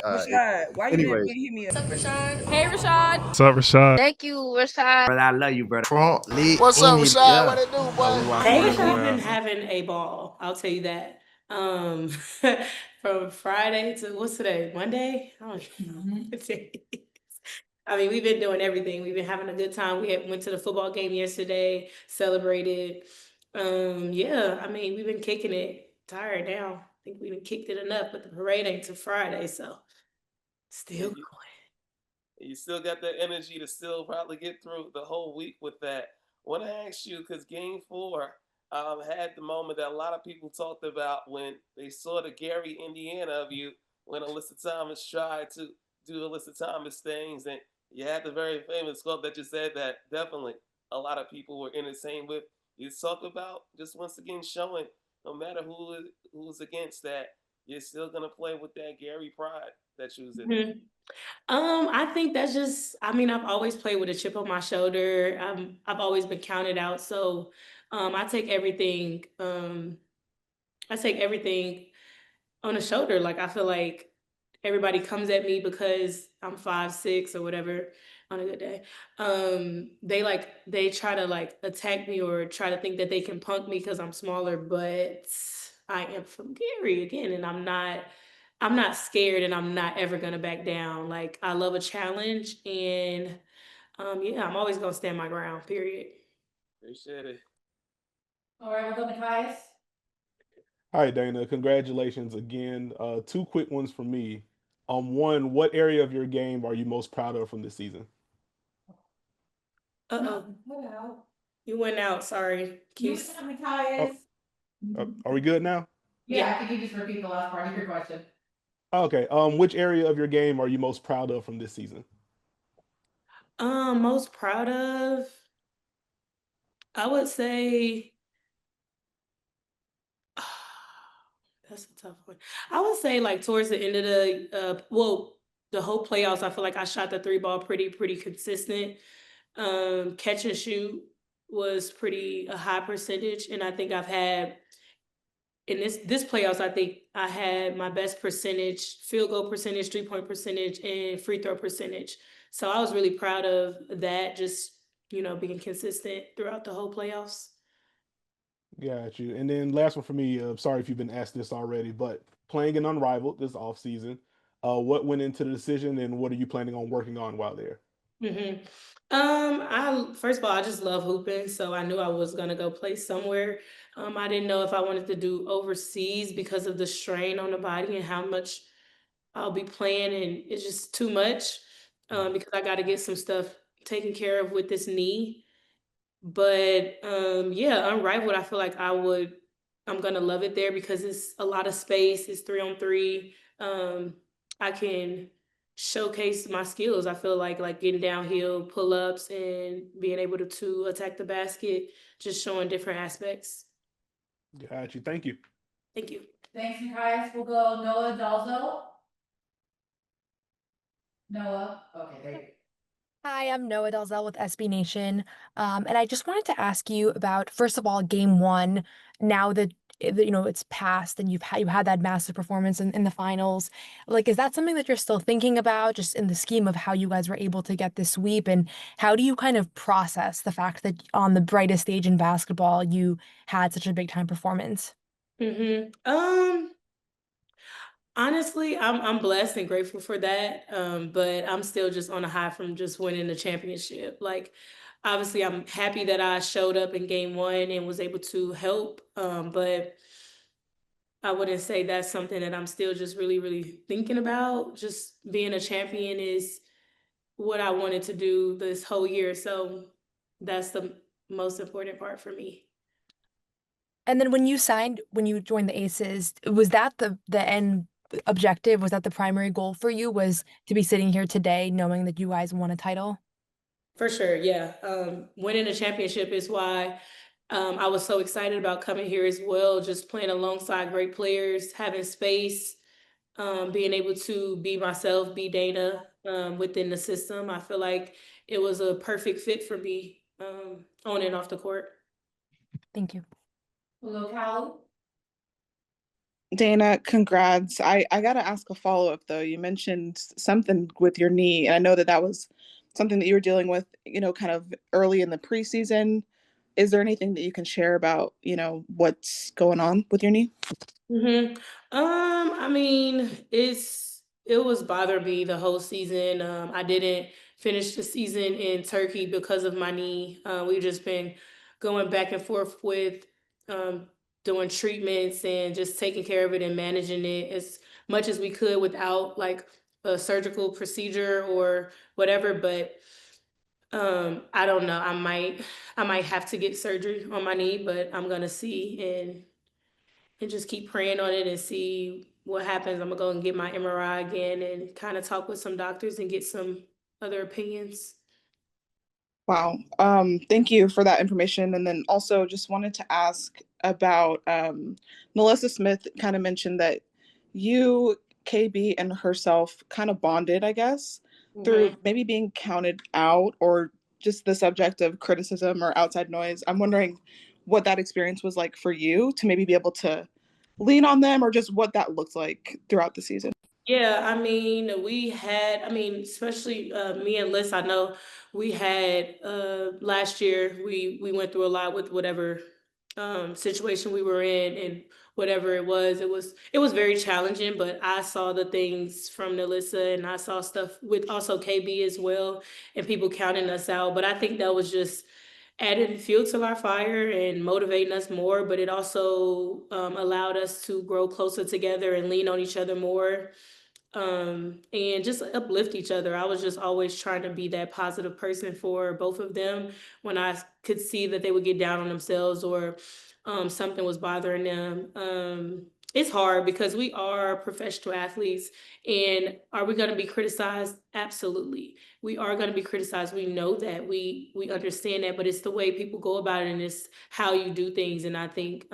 Rashad, why you Anyways, didn't hit me up? What's up, Rashad? Hey, Rashad. What's up, Rashad? Thank you, Rashad. brother, I love you, brother. Front leg What's up, in it, Rashad? yeah. What it do, boy? Hey, we've been having a ball. I'll tell you that. Um, from Friday to what's today? Monday? I don't know what day it is. I mean, we've been doing everything. We've been having a good time. Went to the football game yesterday, celebrated. Yeah, I mean, we've been kicking it. Tired now. I think we've been kicked it enough, but the parade ain't till Friday, so still going. You still got that energy to still probably get through the whole week with that. I want to ask you because Game 4 had the moment that a lot of people talked about when they saw the Gary, Indiana of you when Alyssa Thomas tried to do Alyssa Thomas things, and you had the very famous quote that you said that definitely a lot of people were in the same with. You talk about just once again showing no matter who's against that, you're still gonna play with that Gary pride that you was in. Mhm. I think that's just, I mean, I've always played with a chip on my shoulder. I've always been counted out. So I take everything, I take everything on the shoulder. Like I feel like everybody comes at me because I'm 5'6" or whatever on a good day. They try to like attack me or try to think that they can punk me because I'm smaller, but I am from Gary again, and I'm not scared and I'm not ever gonna back down. Like I love a challenge and yeah, I'm always gonna stand my ground, period. Appreciate it. All right, we'll go to Caius. All right, Dana, congratulations again. Two quick ones from me. One, what area of your game are you most proud of from this season? Uh-oh. You went out, sorry. Keith. Caius. Are we good now? Yeah, can you just repeat the last part of your question? Okay. Which area of your game are you most proud of from this season? Most proud of, I would say that's a tough one. I would say like towards the end of the whole playoffs, I feel like I shot the three ball pretty consistent. Catch and shoot was pretty a high percentage, and I think I've had in this playoffs, I think I had my best percentage, field goal percentage, 3-point percentage, and free throw percentage. So I was really proud of that, just being consistent throughout the whole playoffs. Got you. And then last one for me. Sorry if you've been asked this already, but playing in Unrivaled this off season, what went into the decision, and what are you planning on working on while there? hmm I first of all, I just love hooping, so I knew I was gonna go play somewhere. I didn't know if I wanted to do overseas because of the strain on the body and how much I'll be playing, and it's just too much. Because I got to get some stuff taken care of with this knee. But yeah, Unrivaled, I feel like I'm gonna love it there because it's a lot of space. It's 3-on-3. I can showcase my skills. I feel like getting downhill, pull ups, and being able to attack the basket, just showing different aspects. Got you. Thank you. Thank you. Thanks, Caius. We'll go Noah Dalzo. Noah. Okay, there you go. Hi, I'm Noah Dalzell with SB Nation. And I just wanted to ask you about, first of all, game one. Now that it's passed and you had that massive performance in the finals. Like, is that something that you're still thinking about, just in the scheme of how you guys were able to get this sweep? And how do you kind of process the fact that on the brightest stage in basketball, you had such a big time performance? Um, Honestly, I'm blessed and grateful for that. But I'm still just on a high from just winning the championship. Like, obviously, I'm happy that I showed up in game one and was able to help. But I wouldn't say that's something that I'm still just really thinking about. Just being a champion is what I wanted to do this whole year. So that's the most important part for me. And then when you joined the Aces, was that the end objective? Was that the primary goal for you, was to be sitting here today knowing that you guys won a title? For sure, yeah. Winning a championship is why I was so excited about coming here as well, just playing alongside great players, having space, being able to be myself, be Dana within the system. I feel like it was a perfect fit for me on and off the court. Thank you. We'll go Callie. Dana, congrats. I gotta ask a follow-up though. You mentioned something with your knee, and I know that that was something that you were dealing with, kind of early in the preseason. Is there anything that you can share about, what's going on with your knee? Mhm. I mean, it was bothering me the whole season. I didn't finish the season in Turkey because of my knee. We've just been going back and forth with um, doing treatments and just taking care of it and managing it as much as we could without like a surgical procedure or whatever. But I don't know. I might have to get surgery on my knee, but I'm gonna see and just keep praying on it and see what happens. I'm gonna go and get my MRI again and kind of talk with some doctors and get some other opinions. Wow. Thank you for that information. And then also just wanted to ask about Melissa Smith kind of mentioned that you, KB, and herself kind of bonded, I guess, through Mhm. maybe being counted out or just the subject of criticism or outside noise. I'm wondering what that experience was like for you to maybe be able to lean on them or just what that looked like throughout the season. Yeah, I mean, especially me and Liz, I know we had last year we went through a lot with whatever situation we were in and whatever it was. It was very challenging, but I saw the things from Nalissa and I saw stuff with also KB as well and people counting us out. But I think that was just adding fuel to our fire and motivating us more, but it also allowed us to grow closer together and lean on each other more and just uplift each other. I was just always trying to be that positive person for both of them when I could see that they would get down on themselves or something was bothering them. It's hard because we are professional athletes, and are we going to be criticized? Absolutely, we are going to be criticized. We know that, we understand that, but it's the way people go about it, and it's how you do things. And I think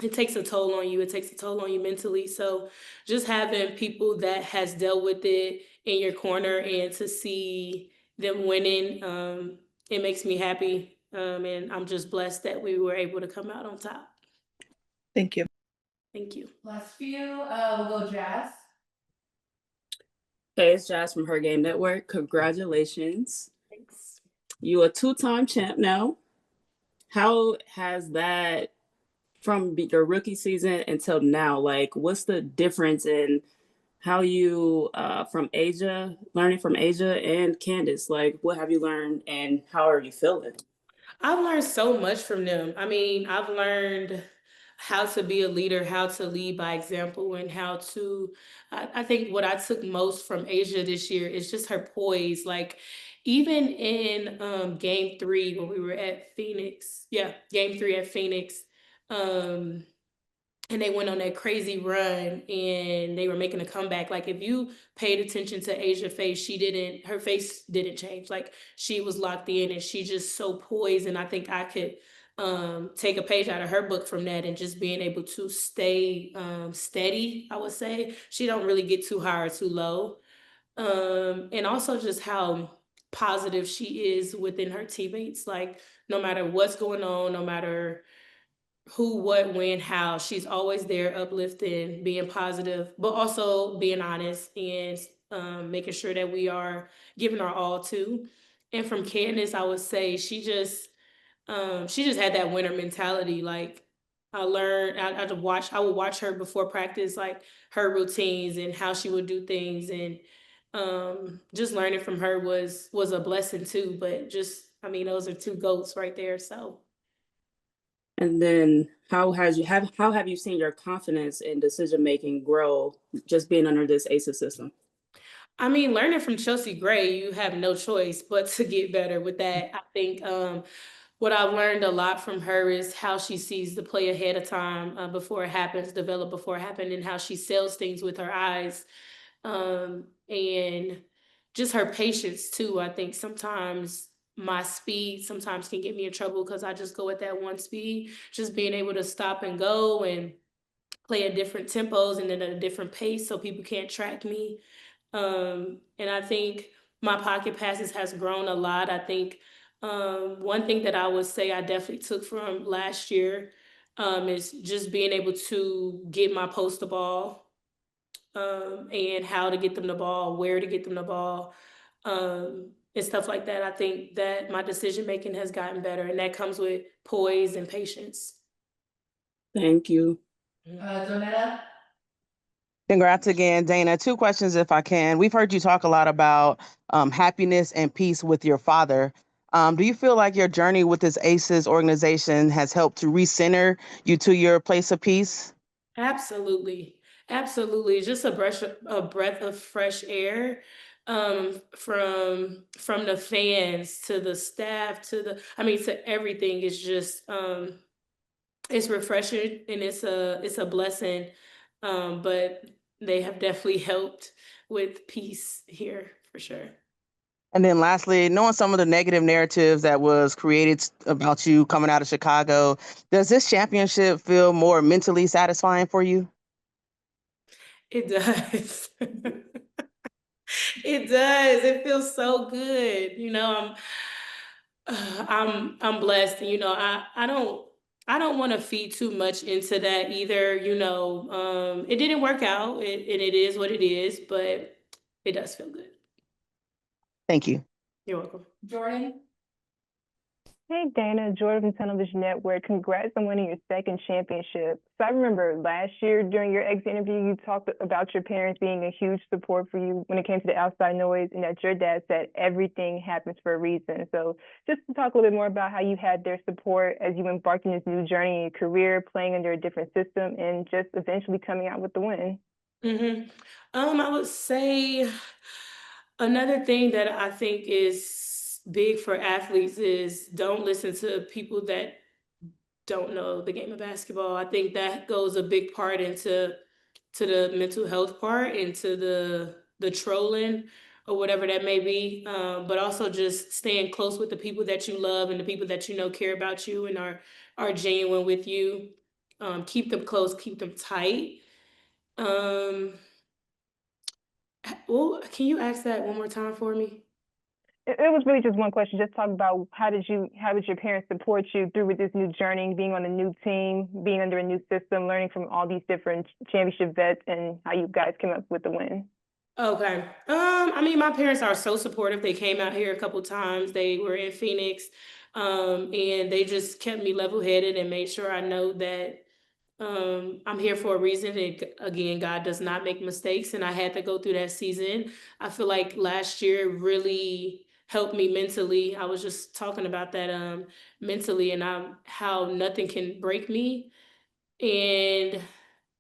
it takes a toll on you. It takes a toll on you mentally. So just having people that has dealt with it in your corner and to see them winning, it makes me happy. And I'm just blessed that we were able to come out on top. Thank you. Thank you. Last few, we'll go Jazz. Hey, it's Jazz from Her Game Network. Congratulations. Thanks. You a two-time champ now. How has that from your rookie season until now? Like, what's the difference in how you from Asia, learning from Asia and Candace? Like, what have you learned and how are you feeling? I've learned so much from them. I mean, I've learned how to be a leader, how to lead by example, and how to. I think what I took most from Asia this year is just her poise. Like, even in game three when we were at Phoenix, yeah, game three at Phoenix, um, and they went on that crazy run and they were making a comeback. Like if you paid attention to Asia's face, her face didn't change. Like she was locked in and she just so poised. And I think I could take a page out of her book from that and just being able to stay steady, I would say. She don't really get too high or too low. And also just how positive she is within her teammates. Like no matter what's going on, no matter who, what, when, how. She's always there, uplifting, being positive, but also being honest and making sure that we are giving our all too. And from Candace, I would say she just had that winner mentality. Like I learned, I would watch her before practice, like her routines and how she would do things, and just learning from her was a blessing too. But just, I mean, those are two goats right there. So. And then how have you seen your confidence in decision making grow just being under this ACES system? I mean, learning from Chelsea Gray, you have no choice but to get better with that. I think what I've learned a lot from her is how she sees the play ahead of time before it happens, develop before it happened, and how she sells things with her eyes. And just her patience too. I think sometimes my speed sometimes can get me in trouble because I just go at that one speed. Just being able to stop and go and play at different tempos and then at a different pace so people can't track me. And I think my pocket passes has grown a lot. I think one thing that I would say I definitely took from last year Is just being able to get my poster ball, and how to get them the ball, where to get them the ball, and stuff like that. I think that my decision making has gotten better, and that comes with poise and patience. Thank you. Donetta? Congrats again, Dana. Two questions, if I can. We've heard you talk a lot about happiness and peace with your father. Do you feel like your journey with this ACES organization has helped to recenter you to your place of peace? Absolutely. Absolutely. Just a breath of fresh air, from the fans to the staff to to everything. Is just it's refreshing, and it's a blessing. But they have definitely helped with peace here for sure. And then lastly, knowing some of the negative narratives that was created about you coming out of Chicago, does this championship feel more mentally satisfying for you? It does. It does. It feels so good. I'm blessed. I don't want to feed too much into that either. It didn't work out, and it is what it is, but it does feel good. Thank you. You're welcome. Jordan? Hey Dana, Jordan from Television Network. Congrats on winning your second championship. So I remember last year during your exit interview, you talked about your parents being a huge support for you when it came to the outside noise, and that your dad said everything happens for a reason. So just to talk a little bit more about how you had their support as you embarked on this new journey in your career, playing under a different system, and just eventually coming out with the win. hmm I would say another thing that I think is big for athletes is don't listen to people that don't know the game of basketball. I think that goes a big part into the mental health part, into the trolling or whatever that may be. But also just staying close with the people that you love and the people that you know care about you and are genuine with you. Keep them close, keep them tight. Um, well, can you ask that one more time for me? It was really just one question. Just talk about how did your parents support you through with this new journey, being on a new team, being under a new system, learning from all these different championship vets, and how you guys came up with the win. Okay. My parents are so supportive. They came out here a couple times. They were in Phoenix, and they just kept me level-headed and made sure I know that I'm here for a reason. And again, God does not make mistakes, and I had to go through that season. I feel like last year really helped me mentally. I was just talking about that mentally, and how nothing can break me. And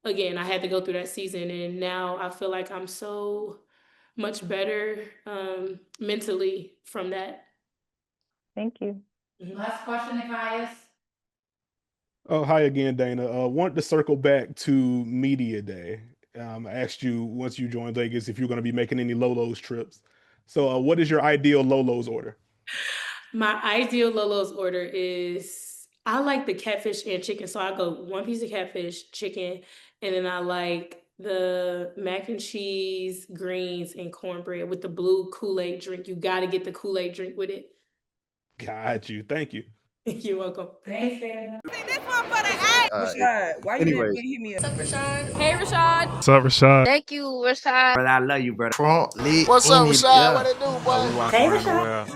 again, I had to go through that season, and now I feel like I'm so much better mentally from that. Thank you. Mhm. Last question, Nikias. Oh, hi again, Dana. Wanted to circle back to Media Day. I asked you once you joined Vegas if you're going to be making any Lolo's trips. So, what is your ideal Lolo's order? My ideal Lolo's order is I like the catfish and chicken. So I go one piece of catfish, chicken, and then I like the mac and cheese, greens, and cornbread with the blue Kool-Aid drink. You got to get the Kool-Aid drink with it. Got you. Thank you. You're welcome. Thanks, Dana. Rashad, why you never hit me up? Hey, Rashad. What's up, Rashad? Thank you, Rashad. Brother, I love you, brother. Front lit What's in up, it, Rashad? yeah. What it do, boy? We walk around the world.